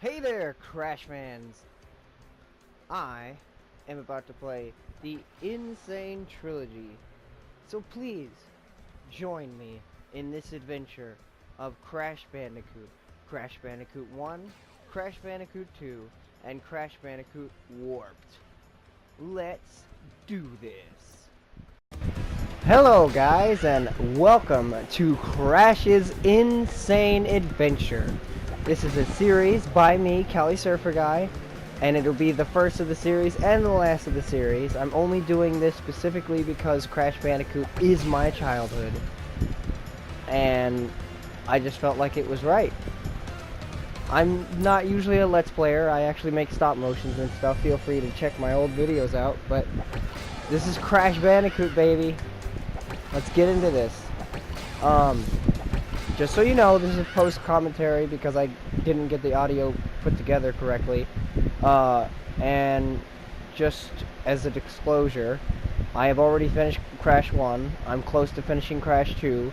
Hey there, Crash fans! I am about to play the Insane Trilogy, so please join me in this adventure of Crash Bandicoot. Crash Bandicoot 1, Crash Bandicoot 2, and Crash Bandicoot Warped. Let's do this! Hello guys, and welcome to Crash's Insane Adventure. This is a series by me, Cali Surfer Guy, and it'll be the first of the series and the last of the series. I'm only doing this specifically because Crash Bandicoot is my childhood, and I just felt like it was right. I'm not usually a Let's Player. I actually make stop motions and stuff. Feel free to check my old videos out, but this is Crash Bandicoot, baby. Let's get into this. Just so you know, this is a post-commentary because I didn't get the audio put together correctly. And just as a disclosure, I have already finished Crash 1, I'm close to finishing Crash 2,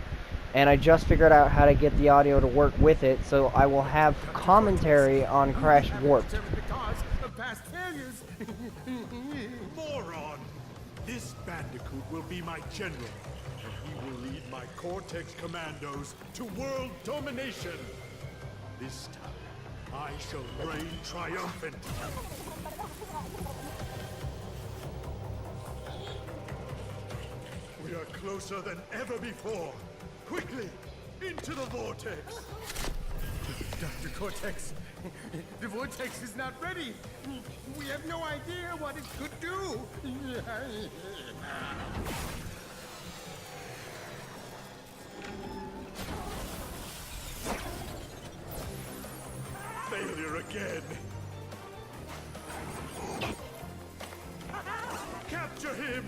and I just figured out how to get the audio to work with it, so I will have commentary on Crash Warped. Moron! This Bandicoot will be my general. He will lead my Cortex commandos to world domination. This time, I shall reign triumphant. We are closer than ever before. Quickly, into the vortex. Dr. Cortex, the vortex is not ready. We have no idea what it could do. Failure again. Capture him!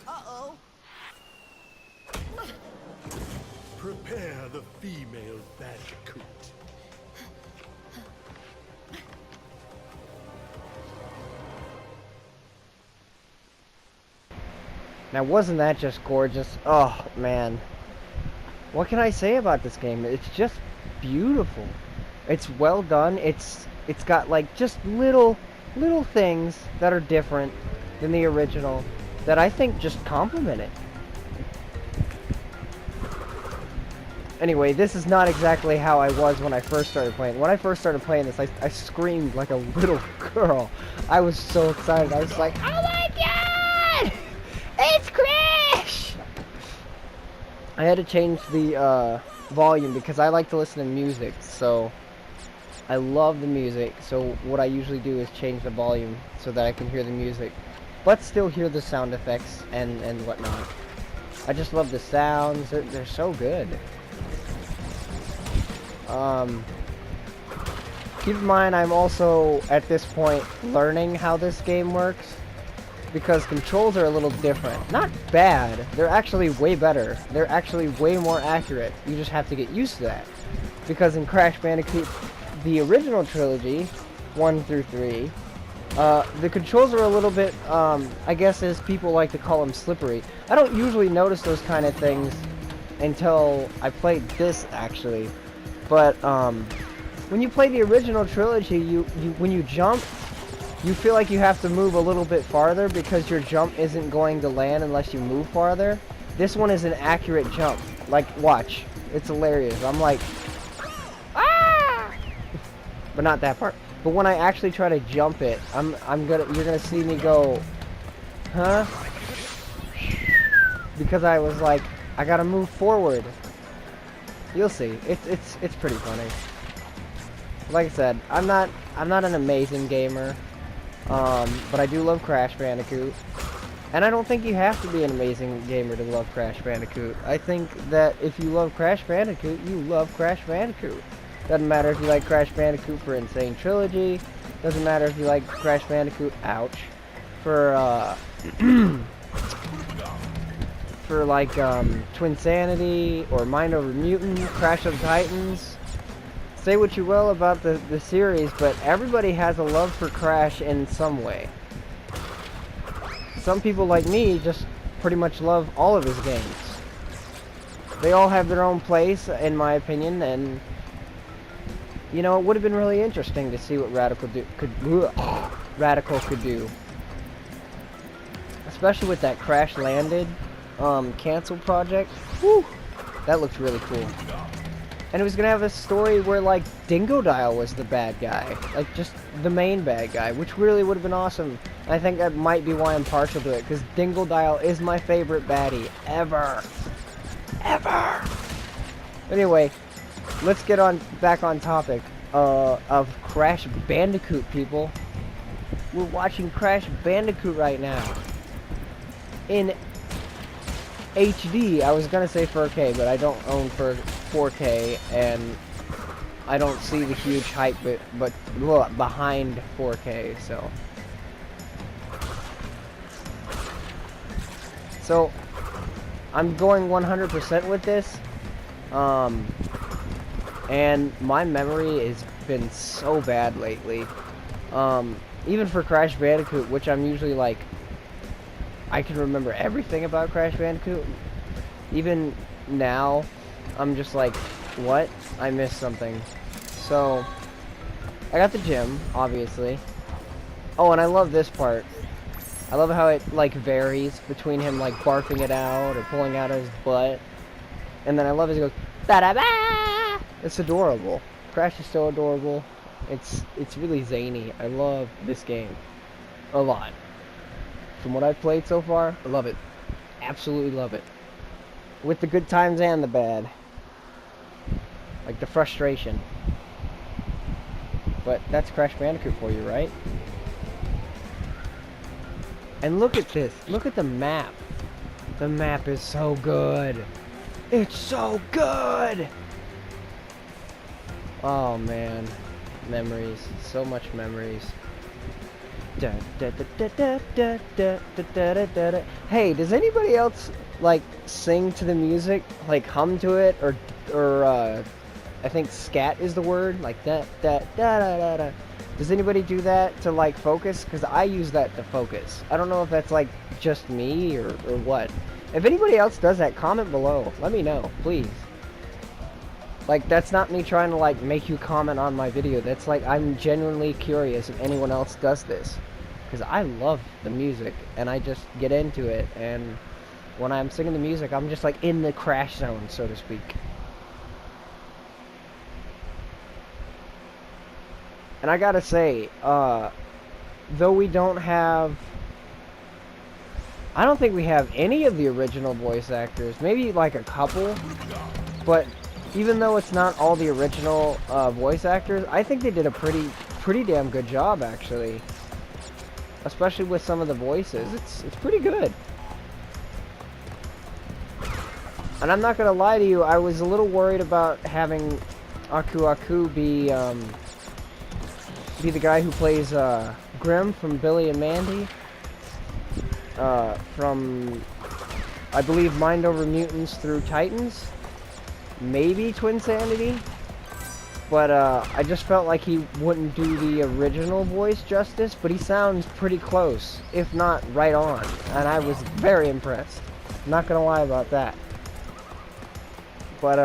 Uh-oh. Prepare the female Bandicoot. Now, wasn't that just gorgeous? Oh, man. What can I say about this game? It's just beautiful. It's well done. It's got like just little things that are different than the original that I think just complement it. Anyway, this is not exactly how I was when I first started playing. When I first started playing this, I screamed like a little girl. I was so excited. I was like, oh my god! It's Crash! I had to change the volume because I like to listen to music, so I love the music. So what I usually do is change the volume so that I can hear the music, but still hear the sound effects and whatnot. I just love the sounds. They're so good. Keep in mind, I'm also, at this point, learning how this game works, because controls are a little different. Not bad, they're actually way better. They're actually way more accurate. You just have to get used to that. Because in Crash Bandicoot, the original trilogy, 1 through 3, the controls are a little bit, I guess as people like to call them, slippery. I don't usually notice those kind of things until I played this, actually. But, when you play the original trilogy, when you jump, you feel like you have to move a little bit farther because your jump isn't going to land unless you move farther. This one is an accurate jump. Like, watch. It's hilarious. I'm like, ah! But not that part. But when I actually try to jump it, you're gonna see me go, huh? Because I was like, I gotta move forward. You'll see. It's pretty funny. Like I said, I'm not an amazing gamer, but I do love Crash Bandicoot, and I don't think you have to be an amazing gamer to love Crash Bandicoot. I think that if you love Crash Bandicoot, you love Crash Bandicoot. Doesn't matter if you like Crash Bandicoot for Insane Trilogy. Doesn't matter if you like Crash Bandicoot, ouch, for for like Twinsanity or Mind Over Mutant, Crash of the Titans. Say what you will about the series, but everybody has a love for Crash in some way. Some people like me just pretty much love all of his games. They all have their own place, in my opinion, and you know, it would have been really interesting to see what Radical could do. Especially with that Crash Landed cancel project. Woo! That looked really cool. And it was gonna have a story where, like, Dingodile was the bad guy. Like, just the main bad guy, which really would have been awesome. And I think that might be why I'm partial to it, because Dingodile is my favorite baddie ever. Ever! Anyway, let's get back on topic of Crash Bandicoot, people. We're watching Crash Bandicoot right now. In HD, I was gonna say 4K, but I don't own 4K, and I don't see the huge hype but look, behind 4K, so I'm going 100% with this, and my memory has been so bad lately, even for Crash Bandicoot, which I'm usually like, I can remember everything about Crash Bandicoot. Even now, I'm just like, what? I missed something. So, I got the gym, obviously. Oh, and I love this part. I love how it, like, varies between him, like, barfing it out or pulling out his butt. And then I love as he goes, da-da-ba! It's adorable. Crash is so adorable. It's really zany. I love this game. A lot. From what I've played so far, I love it. Absolutely love it. With the good times and the bad. Like the frustration. But that's Crash Bandicoot for you, right? And look at this. Look at the map. The map is so good. It's so good! Oh, man. Memories. So much memories. Hey, does anybody else like sing to the music, like hum to it, or I think scat is the word, like da da da da da. Does anybody do that to like focus? Because I use that to focus. I don't know if that's like just me or what. If anybody else does that, comment below. Let me know, please. Like, that's not me trying to, like, make you comment on my video. That's, like, I'm genuinely curious if anyone else does this. Because I love the music, and I just get into it, and when I'm singing the music, I'm just, like, in the crash zone, so to speak. And I gotta say, though we don't have... I don't think we have any of the original voice actors. Maybe, like, a couple, but... Even though it's not all the original voice actors, I think they did a pretty damn good job, actually. Especially with some of the voices. It's pretty good. And I'm not gonna lie to you, I was a little worried about having Aku Aku be the guy who plays Grim from Billy and Mandy. From, I believe, Mind Over Mutants through Titans. Maybe Twinsanity, but I just felt like he wouldn't do the original voice justice, but he sounds pretty close, if not right on, and I was very impressed. Not gonna lie about that. But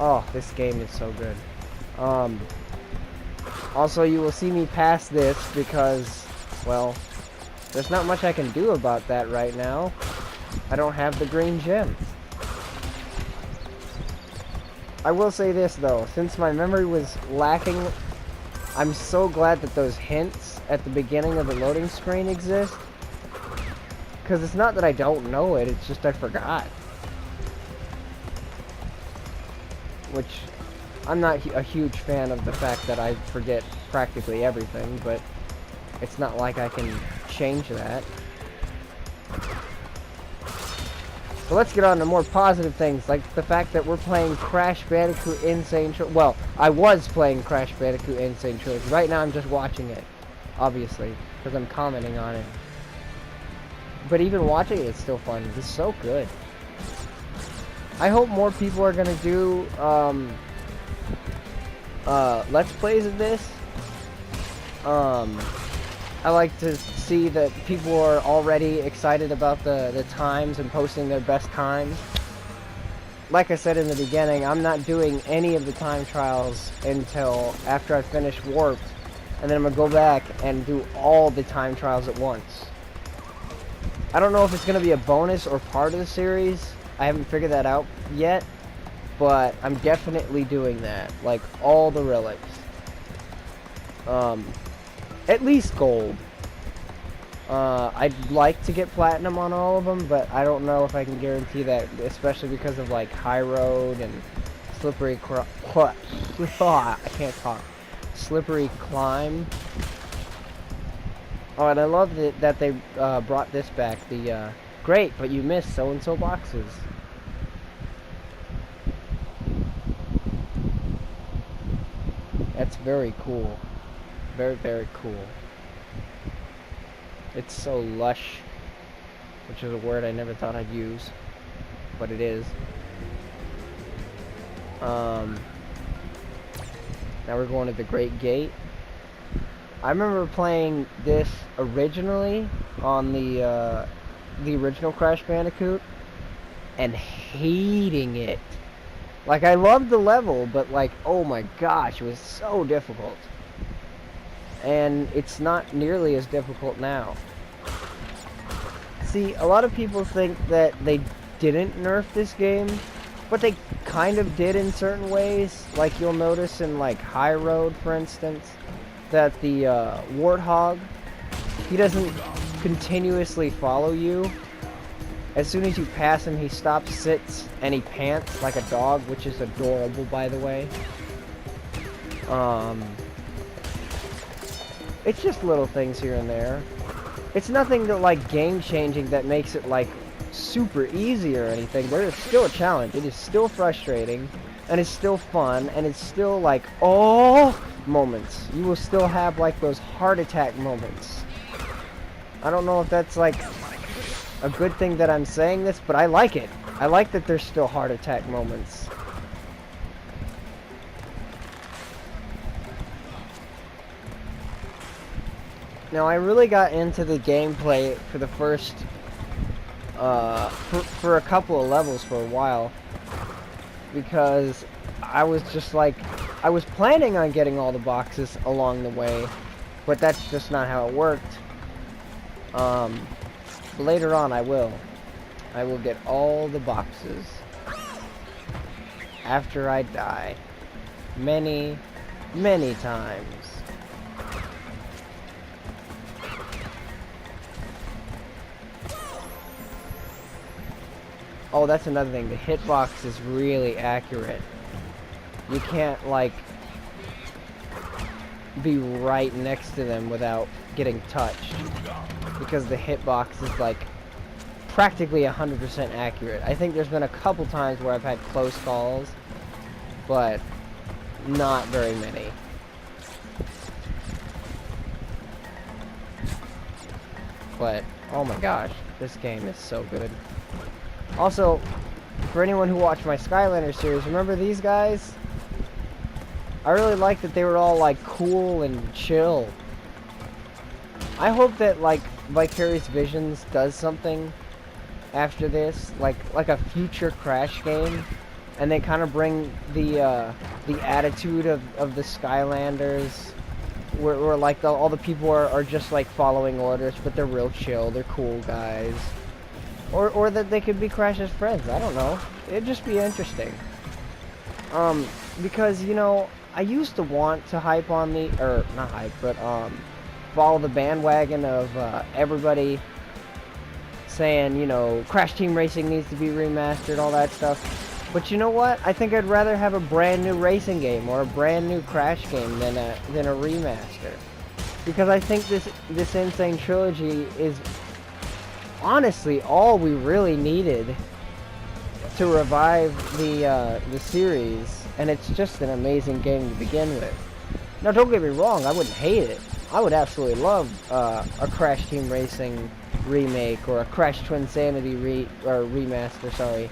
oh, this game is so good. Also, you will see me pass this because, well, there's not much I can do about that right now. I don't have the green gem. I will say this though, since my memory was lacking, I'm so glad that those hints at the beginning of the loading screen exist. Because it's not that I don't know it, it's just I forgot. Which, I'm not a huge fan of the fact that I forget practically everything, but it's not like I can change that. So let's get on to more positive things, like the fact that we're playing Crash Bandicoot Insane Trilogy. Well, I was playing Crash Bandicoot Insane Trilogy. Right now I'm just watching it, obviously, because I'm commenting on it. But even watching it is still fun. It's so good. I hope more people are going to do Let's Plays of this. I like to see that people are already excited about the times and posting their best times. like I said in the beginning, I'm not doing any of the time trials until after I finish Warped, and then I'm gonna go back and do all the time trials at once. I don't know if it's gonna be a bonus or part of the series. I haven't figured that out yet, but I'm definitely doing that. Like all the relics. At least gold. I'd like to get platinum on all of them, but I don't know if I can guarantee that, especially because of like High Road and Slippery I can't talk. Slippery Climb. Oh, and I love that they brought this back. The great, but you missed so-and-so boxes. That's very cool. Very, very cool. It's so lush, which is a word I never thought I'd use, but it is. Now we're going to the Great Gate. I remember playing this originally on the original Crash Bandicoot and hating it. Like, I loved the level, but like, oh my gosh, it was so difficult. And it's not nearly as difficult now. See, a lot of people think that they didn't nerf this game, but they kind of did in certain ways. Like, you'll notice in like High Road, for instance, that the Warthog, he doesn't continuously follow you. As soon as you pass him, he stops, sits, and he pants like a dog, which is adorable, by the way. It's just little things here and there. It's nothing that like game-changing that makes it like super easy or anything. There is still a challenge. It is still frustrating, and it's still fun, and it's still like, oh, moments. You will still have like those heart attack moments. I don't know if that's like a good thing that I'm saying this, but I like it. I like that there's still heart attack moments. Now, I really got into the gameplay for the first, for a couple of levels for a while, because I was just like, I was planning on getting all the boxes along the way, but that's just not how it worked. Later on, I will get all the boxes after I die, many, many times. Oh, that's another thing. The hitbox is really accurate. You can't, like, be right next to them without getting touched. Because the hitbox is, like, practically 100% accurate. I think there's been a couple times where I've had close calls, but not very many. But, oh my gosh, this game is so good. Also, for anyone who watched my Skylander series, remember these guys? I really like that they were all like cool and chill. I hope that like Vicarious Visions does something after this, like a future Crash game, and they kind of bring the attitude of the Skylanders, where like all the people are just like following orders, but they're real chill, they're cool guys. Or that they could be Crash's friends. I don't know. It'd just be interesting. Because, you know, I used to want to hype on the... Or, not hype, but, follow the bandwagon of, everybody saying, you know, Crash Team Racing needs to be remastered, all that stuff. But you know what? I think I'd rather have a brand new racing game or a brand new Crash game than a remaster. Because I think this Insane Trilogy is... honestly all we really needed to revive the series, and it's just an amazing game to begin with. Now don't get me wrong, I wouldn't hate it. I would absolutely love a Crash Team Racing remake or a Crash Twinsanity remaster, sorry.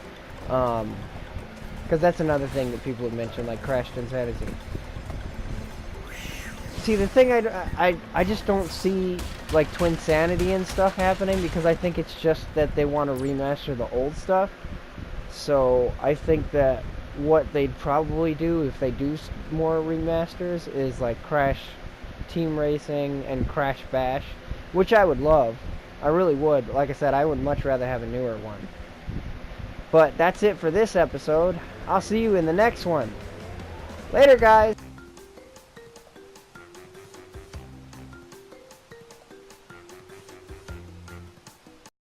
Because that's another thing that people have mentioned, like Crash Twinsanity. See, the thing I just don't see like Twinsanity and stuff happening, because I think it's just that they want to remaster the old stuff. So I think that what they'd probably do if they do more remasters is like Crash Team Racing and Crash Bash, which I would love. I really would. Like I said, I would much rather have a newer one. But that's it for this episode. I'll see you in the next one. Later, guys!